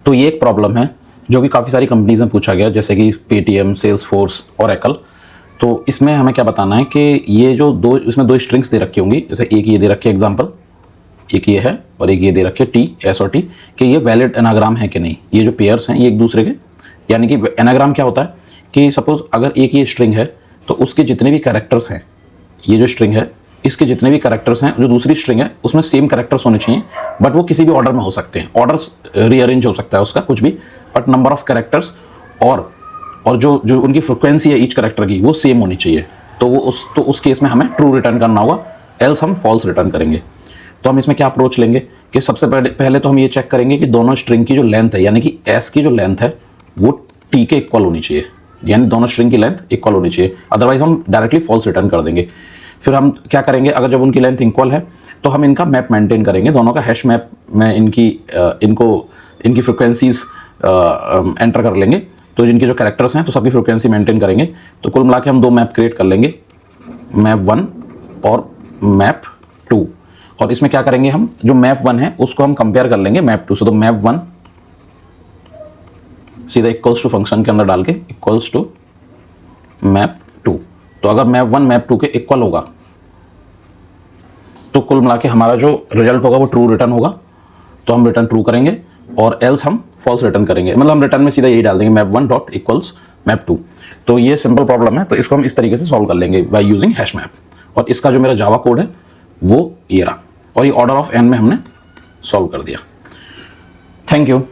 तो ये एक प्रॉब्लम है जो कि काफ़ी सारी कंपनीज में पूछा गया, जैसे कि पेटीएम, सेल्सफोर्स और एकल। तो इसमें हमें क्या बताना है कि ये जो इसमें दो स्ट्रिंग्स दे रखी होंगी, जैसे एक ये दे रखी है एग्जांपल, एक ये है और एक ये दे रखी है टी, एस और टी, कि ये वैलिड एनाग्राम है कि नहीं। ये जो पेयर्स हैं ये एक दूसरे के, यानी कि एनाग्राम क्या होता है कि सपोज अगर एक ये स्ट्रिंग है तो उसके जितने भी कैरेक्टर्स हैं, ये जो स्ट्रिंग है इसके जितने भी कैरेक्टर्स हैं, जो दूसरी स्ट्रिंग है उसमें सेम कैरेक्टर्स होने चाहिए, बट वो किसी भी ऑर्डर में हो सकते हैं। ऑर्डर्स रीअरेंज हो सकता है उसका कुछ भी, बट नंबर ऑफ कैरेक्टर्स और जो उनकी फ्रिक्वेंसी है ईच कैरेक्टर की वो सेम होनी चाहिए। तो उस केस में हमें ट्रू रिटर्न करना होगा, एल्स हम फॉल्स रिटर्न करेंगे। तो हम इसमें क्या अप्रोच लेंगे कि सबसे पहले तो हम ये चेक करेंगे कि दोनों स्ट्रिंग की जो लेंथ है, यानी कि एस की जो लेंथ है वो टी के इक्वल होनी चाहिए, यानी दोनों स्ट्रिंग की लेंथ इक्वल होनी चाहिए, अदरवाइज हम डायरेक्टली फॉल्स रिटर्न कर देंगे। फिर हम क्या करेंगे, अगर जब उनकी लेंथ इक्वल है तो हम इनका मैप मेंटेन करेंगे, दोनों का हैश मैप में इनकी फ्रिक्वेंसीज एंटर कर लेंगे। तो जिनके जो कैरेक्टर्स हैं तो सबकी फ्रिक्वेंसी मेंटेन करेंगे। तो कुल मिला के हम दो मैप क्रिएट कर लेंगे, मैप 1 और मैप 2। और इसमें क्या करेंगे, हम जो मैप 1 है उसको हम कंपेयर कर लेंगे मैप 2 से। तो मैप 1 सीधा इक्वल्स टू फंक्शन के अंदर डाल के इक्वल्स टू मैप 2। तो अगर मैप 1 मैप 2 के इक्वल होगा तो कुल मिला के हमारा जो रिजल्ट होगा वो ट्रू रिटर्न होगा, तो हम रिटर्न ट्रू करेंगे, और एल्स हम फॉल्स रिटर्न करेंगे। मतलब हम रिटर्न में सीधा यही डाल देंगे, मैप 1 डॉट इक्वल्स मैप 2। तो ये सिंपल प्रॉब्लम है, तो इसको हम इस तरीके से सॉल्व कर लेंगे बाय यूजिंग हैश मैप। और इसका जो मेरा जावा कोड है वो ये रहा, और ये ऑर्डर ऑफ एन में हमने सॉल्व कर दिया। Thank you.